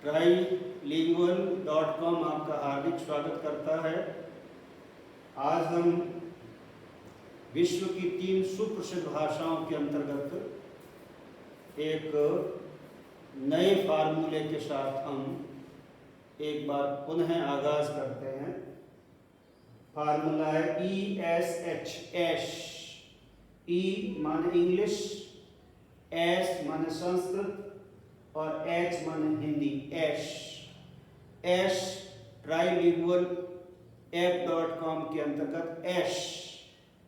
trilingual.com आपका हार्दिक स्वागत करता है। आज हम विश्व की 3 सुप्रसिद्ध भाषाओं के अंतर्गत एक नए फार्मूले के साथ हम एक बार पुनः आगाज करते हैं। फार्मूला है ESH, ऐश। E माने इंग्लिश, एस माने संस्कृत और H माने हिंदी, ऐश। ऐश trilingual.com के अंतर्गत ऐश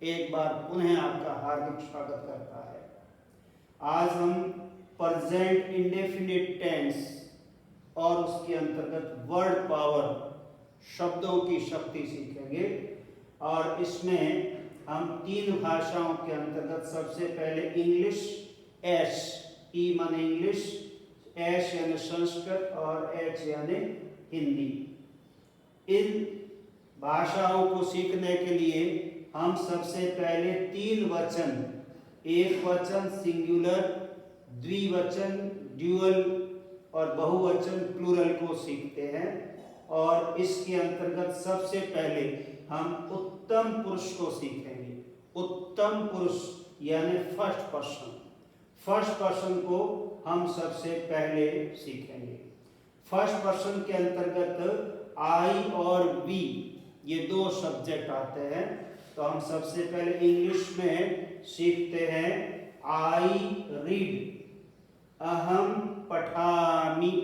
एक बार पुनः आपका हार्दिक स्वागत करता है। आज हम प्रेजेंट इंडेफिनिट टेंस और उसके अंतर्गत वर्ड पावर, शब्दों की शक्ति सीखेंगे। और इसमें हम 3 भाषाओं के अंतर्गत सबसे पहले इंग्लिश, एस, ई माने इंग्लिश, एश यानी संस्कृत और एच यानी हिंदी। इन भाषाओं को सीखने के लिए हम सबसे पहले 3 वचन, एक वचन सिंगुलर, द्विवचन ड्यूअल और बहुवचन प्लूरल को सीखते हैं। और इसके अंतर्गत सबसे पहले हम उत्तम पुरुष को सीखेंगे। उत्तम पुरुष यानी फर्स्ट पर्सन। फर्स्ट पर्सन को हम सबसे पहले सीखेंगे। फर्स्ट पर्सन के अंतर्गत आई और वी ये 2 सब्जेक्ट आते हैं। तो हम सबसे पहले इंग्लिश में सीखते हैं आई रीड, अहम पठामि,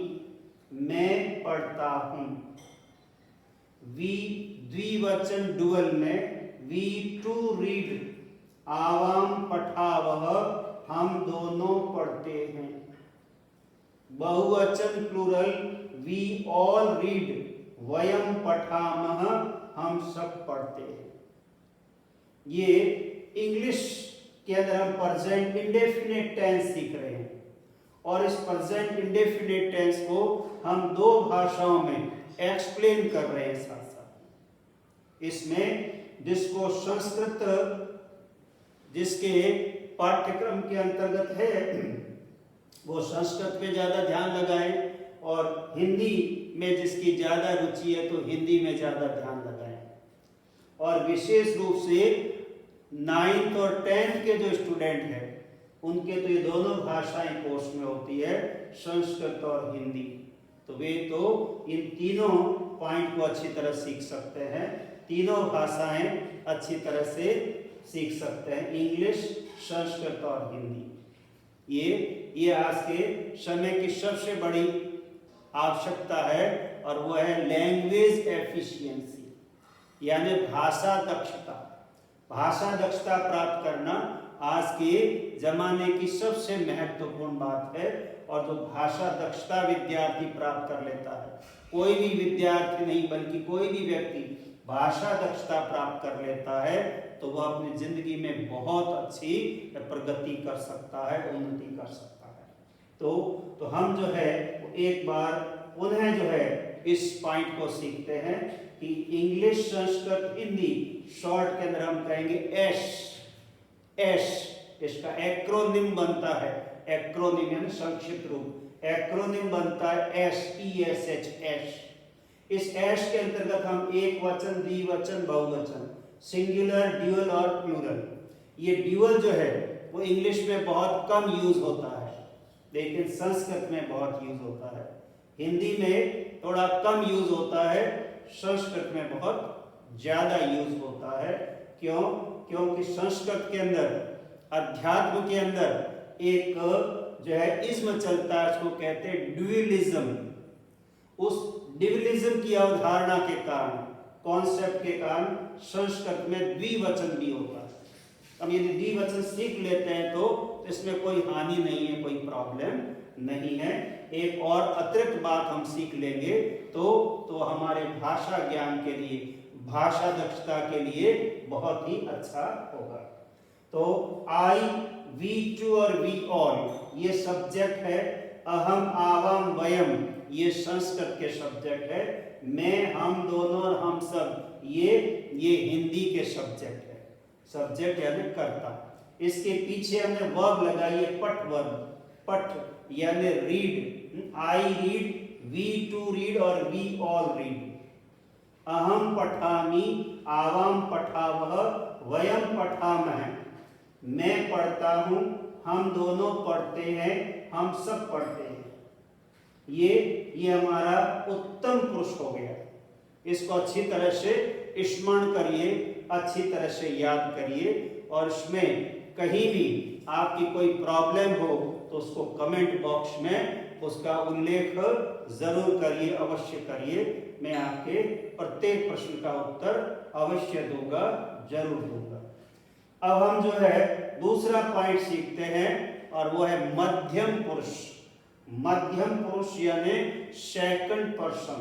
मैं पढ़ता हूं। वी द्विवचन डुअल में वी टू रीड, आवाम पठावह, हम दोनों पढ़ते हैं। बहुवचन प्लूरल वी ऑल रीड, वयम पठामह, हम सब पढ़ते हैं। ये इंग्लिश के अंदर हम प्रेजेंट इंडेफिनिट टेंस सीख रहे हैं। और इस प्रेजेंट इंडेफिनिट टेंस को हम 2 भाषाओं में एक्सप्लेन कर रहे हैं साथ साथ। इसमें जिसको संस्कृत, जिसके पाठ्यक्रम के अंतर्गत है वो संस्कृत पे ज्यादा ध्यान लगाएं, और हिंदी में जिसकी ज्यादा रुचि है तो हिंदी में ज्यादा ध्यान लगाएं। और विशेष रूप से 9th और 10th के जो स्टूडेंट हैं उनके तो ये दोनों भाषाएं कोर्स में होती है, संस्कृत और हिंदी। तो वे तो इन तीनों पॉइंट को अच्छी तरह सीख सकते हैं, तीनों भाषाएं अच्छी तरह से सीख सकते हैं, इंग्लिश, संस्कृत और हिंदी। ये आज के समय की सबसे बड़ी आवश्यकता है, और वो है लैंग्वेज एफिशिएंसी, यानी भाषा दक्षता। भाषा दक्षता प्राप्त करना आज के जमाने की सबसे महत्वपूर्ण बात है। और जो भाषा दक्षता विद्यार्थी प्राप्त कर लेता है, कोई भी विद्यार्थी नहीं बल्कि कोई भी व्यक्ति भाषा दक्षता प्राप्त कर लेता है, तो वह अपनी जिंदगी में बहुत अच्छी प्रगति कर सकता है, उन्नति कर सकता है। तो हम जो है एक बार पुनः जो है इस पॉइंट को सीखते हैं कि इंग्लिश, संस्कृत, हिंदी शॉर्ट के अंदर हम कहेंगे एश। एश इसका एक्रोनिम बनता है, एक्रोनिम यानी संक्षिप्त रूप, एक्रोनिम बनता है SESH, ऐश। इस ऐश के अंतर्गत हम एक वचन, द्विवचन, बहुवचन, सिंगुलर, ड्यूअल और प्लूरल। ये ड्यूअल जो है वो इंग्लिश में बहुत कम यूज होता है, लेकिन संस्कृत में बहुत यूज होता है। हिंदी में थोड़ा कम यूज होता है, संस्कृत में बहुत ज्यादा यूज होता है। क्यों? क्योंकि संस्कृत के अंदर, अध्यात्म के अंदर एक जो है इज्म चलता है, उसको कहते हैं ड्यूअलिज्म। उस ड्यूअलिज्म की अवधारणा के कारण, कॉन्सेप्ट के कारण संस्कृत में द्विवचन भी होता है। अब यदि द्विवचन सीख लेते हैं तो इसमें कोई हानि नहीं है, कोई प्रॉब्लम नहीं है। एक और अतिरिक्त बात हम सीख लेंगे तो हमारे भाषा ज्ञान के लिए, भाषा दक्षता के लिए बहुत ही अच्छा होगा। तो आई, वी टू और वी ऑल ये सब्जेक्ट है। अहम, आवाम, वयम ये संस्कृत के सब्जेक्ट है। मैं, हम दोनों और हम सब ये हिंदी के सब्जेक्ट है। सब्जेक्ट यानी कर्ता। इसके पीछे हमने वर्ब लगाई है, पट वर्ब। पट यानी read, I read, we two read और वी ऑल रीड। अहम पठामि, आवाम पठावः, वयम पठामः, मैं पढ़ता हूं, हम दोनों पढ़ते हैं, हम सब पढ़ते हैं। ये हमारा उत्तम पुरुष हो गया। इसको अच्छी तरह से स्मरण करिए, अच्छी तरह से याद करिए, और इसमें कहीं भी आपकी कोई प्रॉब्लम हो तो उसको कमेंट बॉक्स में उसका उल्लेख जरूर करिए, अवश्य करिए। मैं आपके प्रत्येक प्रश्न का उत्तर अवश्य दूंगा, जरूर दूंगा। अब हम जो है दूसरा पॉइंट सीखते हैं, और वो है मध्यम पुरुष। मध्यम पुरुष यानी सेकंड पर्सन।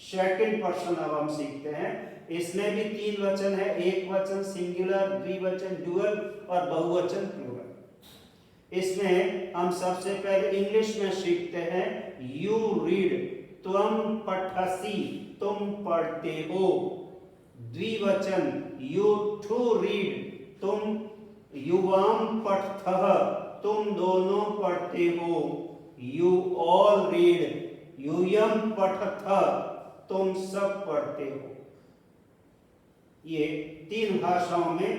सेकंड पर्सन अब हम सीखते हैं। इसमें भी 3 वचन है, एक वचन सिंगुलर, द्विवचन ड्यूअल और बहुवचन प्लूरल। इसमें हम सबसे पहले इंग्लिश में सीखते हैं। यू रीड, तुम पठसी, तुम पढ़ते हो। द्विवचन यू टू रीड, तुम युवाम पठतः, तुम दोनों पढ़ते हो। यू ऑल रीड, यूयम पठतः, तुम सब पढ़ते हो। ये 3 भाषाओं में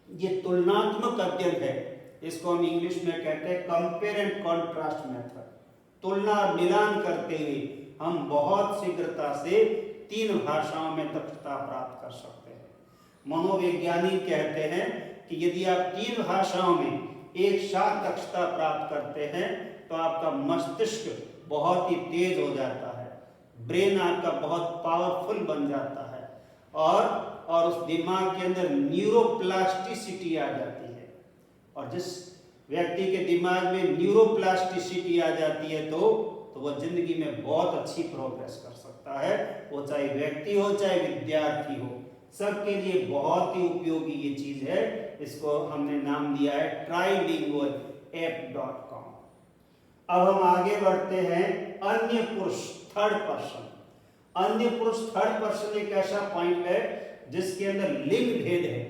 ये तुलनात्मक अध्ययन है। इसको हम इंग्लिश में कहते हैं कंपेयर एंड कॉन्ट्रास्ट मेथड। तुलना और मिलान करते हुए हम बहुत शीघ्रता से 3 भाषाओं में दक्षता प्राप्त कर सकते हैं। मनोवैज्ञानिक कहते हैं कि यदि आप 3 भाषाओं में एक साथ दक्षता प्राप्त करते हैं तो आपका मस्तिष्क बहुत ही तेज हो जाता है, ब्रेन आपका बहुत पावरफुल बन जाता है, और उस दिमाग के अंदर न्यूरोप्लास्टिसिटी आ जाती है। और जिस व्यक्ति के दिमाग में न्यूरोप्लास्टिसिटी आ जाती है तो वह जिंदगी में बहुत अच्छी प्रोग्रेस कर सकता है। वो चाहे व्यक्ति हो चाहे विद्यार्थी हो, सबके लिए बहुत ही उपयोगी ये चीज है। इसको हमने नाम दिया है trilingualapp.com। अब हम आगे बढ़ते हैं। अन्य पुरुष थर्ड पर्सन। अन्य पुरुष थर्ड पर्सन एक ऐसा पॉइंट है जिसके अंदर लिंग भेद है,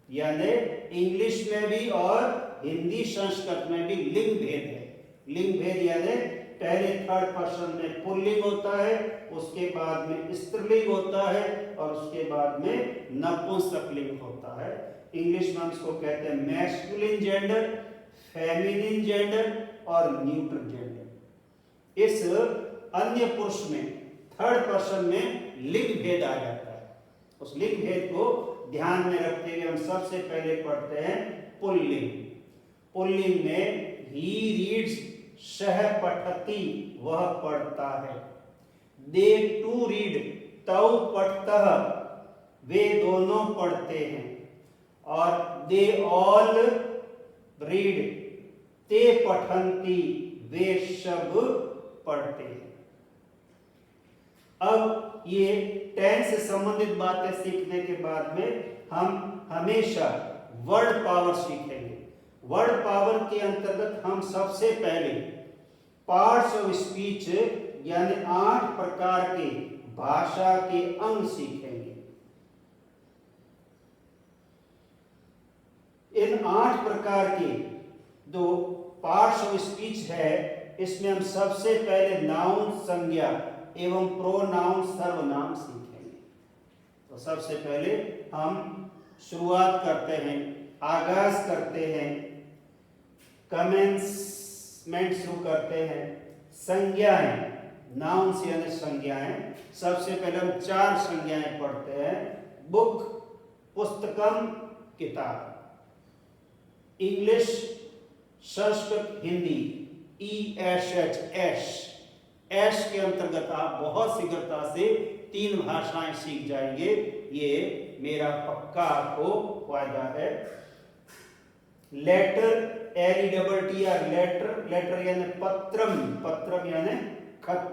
यानी इंग्लिश में भी और हिंदी संस्कृत में भी लिंग भेद है। लिंग भेद यानी पहले थर्ड पर्सन में पुल्लिंग होता है, उसके बाद में स्त्रीलिंग होता है, और उसके बाद में नपुंसकलिंग होता है। इंग्लिश में हम इसको कहते हैं मैस्कुलिन जेंडर, फेमिनिन जेंडर और न्यूट्रल जेंडर। इस अन्य पुरुष में थर्ड पर्सन में लिंग भेद आ जाता है। उस लिंग भेद को ध्यान में रखते हुए हम सबसे पहले पढ़ते हैं पुल्लिंग। पुल्लिंग में ही रीड्स, सह पठती, वह पढ़ता है। दे टू रीड, तौ पढ़तः, वे दोनों पढ़ते हैं। और दे ऑल रीड, ते पठन्ति, वे सब पढ़ते हैं। अब ये टेंस से संबंधित बातें सीखने के बाद में हम हमेशा वर्ड पावर सीखेंगे। वर्ड पावर के अंतर्गत हम सबसे पहले पार्ट्स ऑफ स्पीच यानी 8 प्रकार के भाषा के अंग सीखेंगे। इन 8 प्रकार के जो पार्ट्स ऑफ स्पीच है, इसमें हम सबसे पहले नाउन संज्ञा एवं प्रोनाउन सर्वनाम सीखेंगे। तो सबसे पहले हम शुरुआत करते हैं, आगाज करते हैं, कमेंसमेंट शुरू करते हैं। संज्ञाएं, नाउन से यानी संज्ञाएं। सबसे पहले हम 4 संज्ञाएं पढ़ते हैं। बुक, पुस्तकम, किताब। English, Sanskrit, Hindi. ESH, S के अंतर्गत आप बहुत शीघ्रता से 3 भाषाएं सीख जाएंगे, ये मेरा पक्का आपको वायदा है। लेटर, LETTR, लेटर, लेटर यानी पत्रम, पत्रम यानी खत।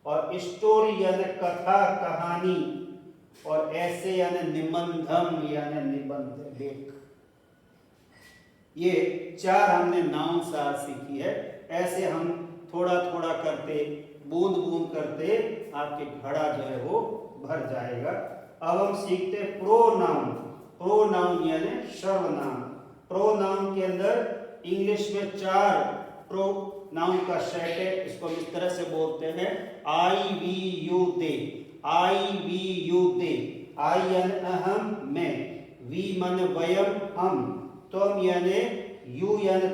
और स्टोरी यानी कथा, कहानी। और ऐसे यानी निबंधम यानी निबंध, लेख। ये 4 हमने नाउन सार सीखी है। ऐसे हम थोड़ा थोड़ा करते, बूंद बूंद करते आपके घड़ा जो है वो भर जाएगा। अब हम सीखते हैं प्रोनाउन। प्रोनाउन यानी सर्वनाम। प्रोनाउन के अंदर इंग्लिश में 4 प्रोनाउन का सेट है। इसको हम इस तरह से बोल होते हैं I we you they, I we you they, I यानी अहम मैं, वी माने वयम हम, तुम यानी यू यानी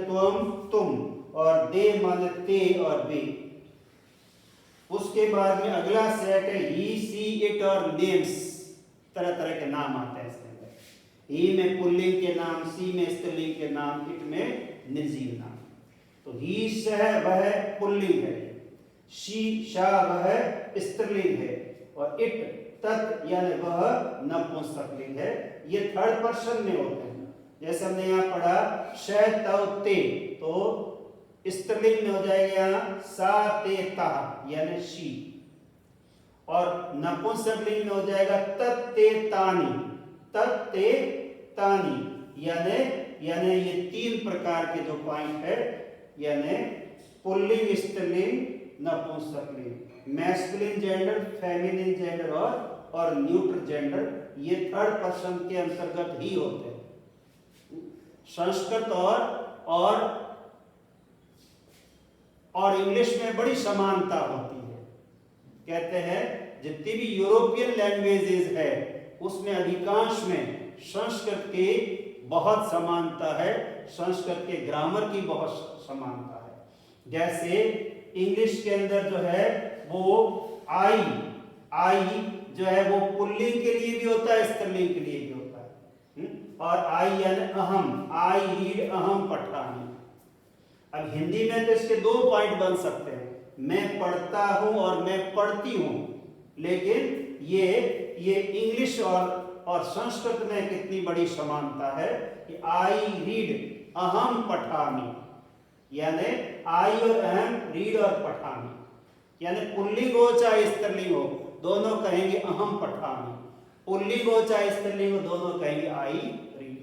तुम, और दे माने ते और वे। उसके बाद में अगला सेट है ही सी इट और नेम्स, तरह तरह के नाम आते हैं इसके अंदर। ही में पुल्लिंग के नाम, सी में स्त्रीलिंग के नाम, इट में निर्जीव नाम। तो ही सह वह पुल्लिंग है, शी शाह वह स्त्रीलिंग है, और इट तत् यानी वह नपुंसकलिंग है। ये थर्ड पर्सन में होते हैं। जैसे हमने यहाँ पढ़ा श तव ते, तो स्त्रीलिंग में हो जाएगा यहाँ सा ते ता यानी शी, और नपुंसकलिंग में हो जाएगा तत्ते तानी, तत्ते तानी यानी ये तीन प्रकार के जो पॉइंट है, यानी पुल्लिंग, स्त्रीलिंग, नपुंसकलिंग, मैस्कुलिन जेंडर, फेमिनिन जेंडर और न्यूट्रल जेंडर, ये थर्ड पर्सन के अंतर्गत ही होते हैं। संस्कृत और इंग्लिश में बड़ी समानता होती है। कहते हैं जितनी भी यूरोपियन लैंग्वेजेस है उसमें अधिकांश में संस्कृत की बहुत समानता है, संस्कृत के ग्रामर की बहुत समानता है। जैसे इंग्लिश के अंदर जो है वो आई जो है वो पुल्लिंग के लिए भी होता है, स्त्रीलिंग के लिए भी होता है। और आई यानी अहम, आई रीड अहम पठामी। अब हिंदी में तो इसके दो पॉइंट बन सकते हैं, मैं पढ़ता हूं और मैं पढ़ती हूं, लेकिन ये इंग्लिश और संस्कृत में कितनी बड़ी समानता है कि आई रीड अहम पठामी, यानी आई और अहम, रीड और पठामी, यानी पुल्लिंग हो चाहे स्त्रीलिंग हो दोनों कहेंगे अहम पठामी, पुल्लिंग हो चाहे स्त्रीलिंग हो दोनों कहेंगे आई रीड।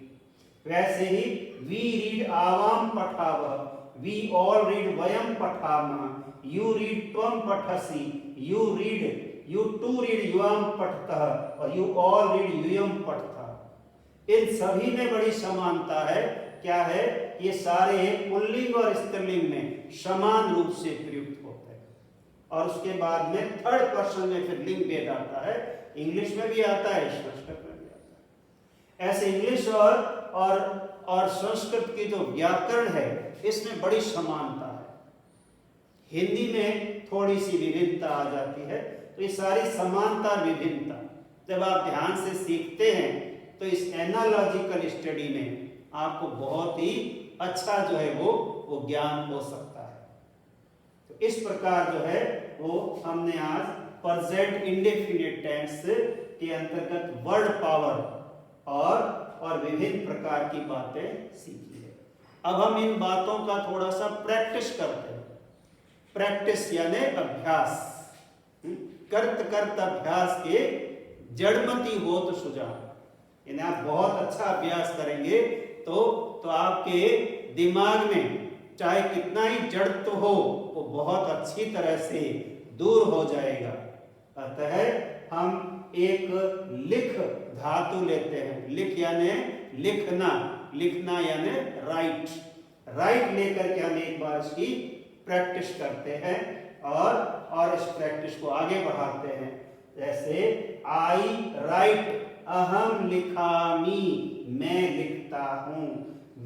वैसे ही we read Awam पठावह, we all read वयम पठामः, यू रीड त्वम पठसि, यू टू रीड युवाम पठतः, और यू ऑल रीड यूयम पठतः। इन सभी में बड़ी समानता है। क्या है? ये सारे पुल्लिंग और स्त्रीलिंग में समान रूप से प्रयुक्त होते हैं। और उसके बाद में थर्ड पर्सन में फिर लिंग भेद आता है, इंग्लिश में भी आता है, संस्कृत में भी आता है। ऐसे इंग्लिश और संस्कृत की जो व्याकरण है इसमें बड़ी समानता है। हिंदी में थोड़ी सी विभिन्नता आ जाती है। तो ये सारी समानता विभिन्नता जब आप ध्यान से सीखते हैं तो इस एनालॉजिकल स्टडी में आपको बहुत ही अच्छा जो है वो ज्ञान हो सकता है। तो इस प्रकार जो है वो हमने आज प्रेजेंट इंडेफिनिट टेंस के अंतर्गत वर्ड पावर और विभिन्न प्रकार की बातें सीखी है। अब हम इन बातों का थोड़ा सा प्रैक्टिस करते हैं। प्रैक्टिस यानी अभ्यास, करत अभ्यास के जड़मति होत सुजान। यानी आप बहुत अच्छा अभ्यास करेंगे तो आपके दिमाग में चाहे कितना ही जड़ हो वो बहुत अच्छी तरह से दूर हो जाएगा। अतः हम एक लिख धातु लेते हैं। लिख यानी लिखना यानी राइट लेकर के हम एक बार इसकी प्रैक्टिस करते हैं और इस प्रैक्टिस को आगे बढ़ाते हैं। जैसे आई राइट, अहम लिखामी, मैं लिखता हूं।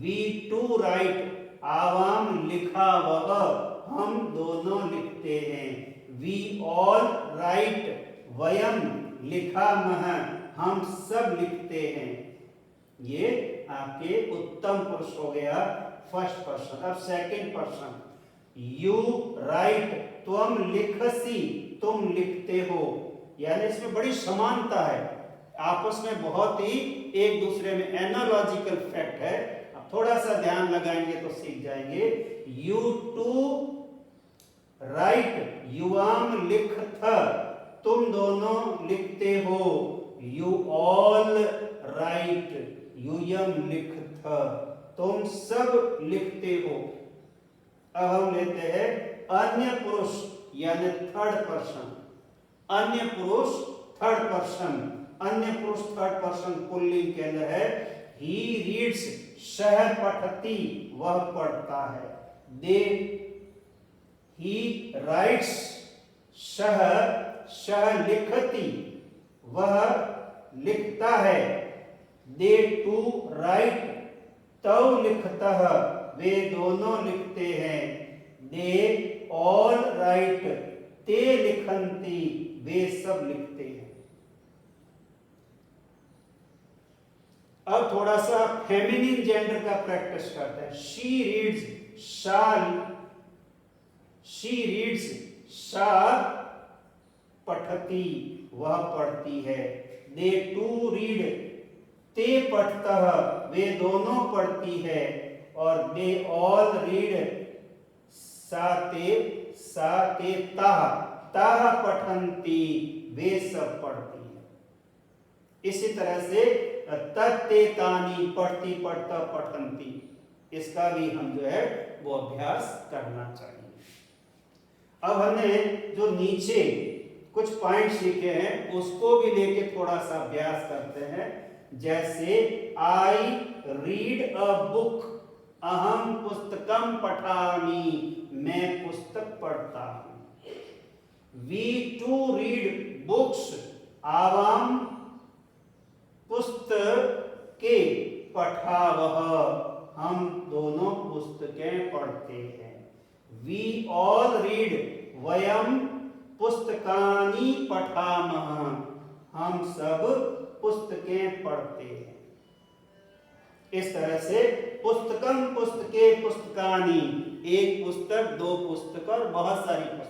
वी टू राइट, आवाम लिखा वह, हम दोनों लिखते हैं। वी ऑल राइट, वयम लिखामः, हम सब लिखते हैं। ये आपके उत्तम पुरुष हो गया, फर्स्ट पर्सन। अब सेकंड पर्सन, यू राइट, तुम लिखसी, तुम लिखते हो। यानी इसमें बड़ी समानता है, आपस में बहुत ही एक दूसरे में एनालॉजिकल फैक्ट है। अब थोड़ा सा ध्यान लगाएंगे तो सीख जाएंगे। यू टू राइट, युवाम लिखथ, तुम दोनों लिखते हो। यू ऑल राइट, यूयम लिखथ, तुम सब लिखते हो। अब हम लेते हैं अन्य पुरुष यानी थर्ड पर्सन। अन्य पुरुष थर्ड पर्सन, अन्य पुरुष थर्ड पर्सन पुल्लिंग के अंदर है। ही रीड्स, सह पठती, वह पढ़ता है। दे ही राइट्स, सह सह लिखती, वह लिखता है। दे टू राइट, तव लिखतः, वे दोनों लिखते हैं। दे ऑल राइट, ते लिखन्ति, वे सब लिखते हैं। अब थोड़ा सा फेमिनिन जेंडर का प्रैक्टिस करते हैं। She reads, shall, she reads, सा पठती, वह पढ़ती है। दे टू रीड, ते पठतः, वे दोनों पढ़ती है। और दे ऑल रीड, सा ते ताः, ताः पठन्ति, वे सब पढ़ती है। इसी तरह से तत्ते तानि, पढ़ती पढ़ता पठन्ति, इसका भी हम जो है वो अभ्यास करना चाहिए। अब हमने जो नीचे कुछ पॉइंट सीखे हैं उसको भी लेके थोड़ा सा अभ्यास करते हैं। जैसे आई रीड अ बुक, अहम पुस्तकम पठामि, मैं पुस्तक पढ़ता हूं। वी टू रीड बुक्स, आवाम पुस्तके पठावह, हम दोनों पुस्तकें पढ़ते हैं। वी ऑल रीड, वयम पुस्तकानि पठामः, हम सब पुस्तकें पढ़ते हैं। इस तरह से पुस्तकम पुस्तके पुस्तकानि, एक पुस्तक, दो पुस्तक और बहुत सारी पुस्तक।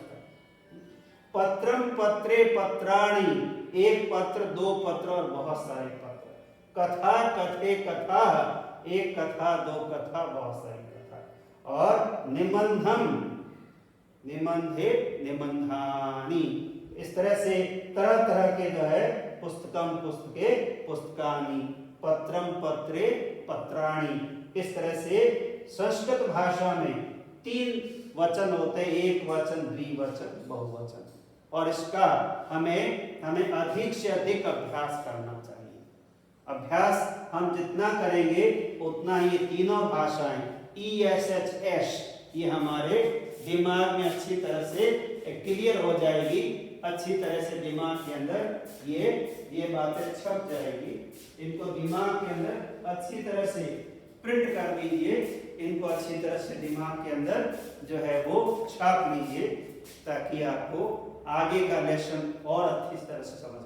पत्रम पत्रे पत्राणि, एक पत्र, दो पत्र और बहुत सारे पत्र। कथा कथे कथा, एक कथा, दो कथा, बहुत सारी कथा। और निबंधम, निबंधे निबंधानि, इस तरह से तरह तरह के जो है पुस्तकम पुस्तके पुस्तकानि, पत्रम पत्रे पत्राणि। इस तरह से संस्कृत भाषा में 3 वचन होते हैं, एक वचन, द्विवचन, बहुवचन। और इसका हमें अधिक से अधिक अभ्यास करना चाहिए। अभ्यास हम जितना करेंगे उतना ये तीनों भाषाएं ESHS ये हमारे दिमाग में अच्छी तरह से क्लियर हो जाएगी। अच्छी तरह से दिमाग के अंदर ये बातें छप जाएगी। इनको दिमाग के अंदर अच्छी तरह से प्रिंट कर लीजिए, इनको अच्छी तरह से दिमाग के अंदर जो है वो छाप लीजिए, ताकि आपको आगे का लेसन और अच्छी तरह से समझ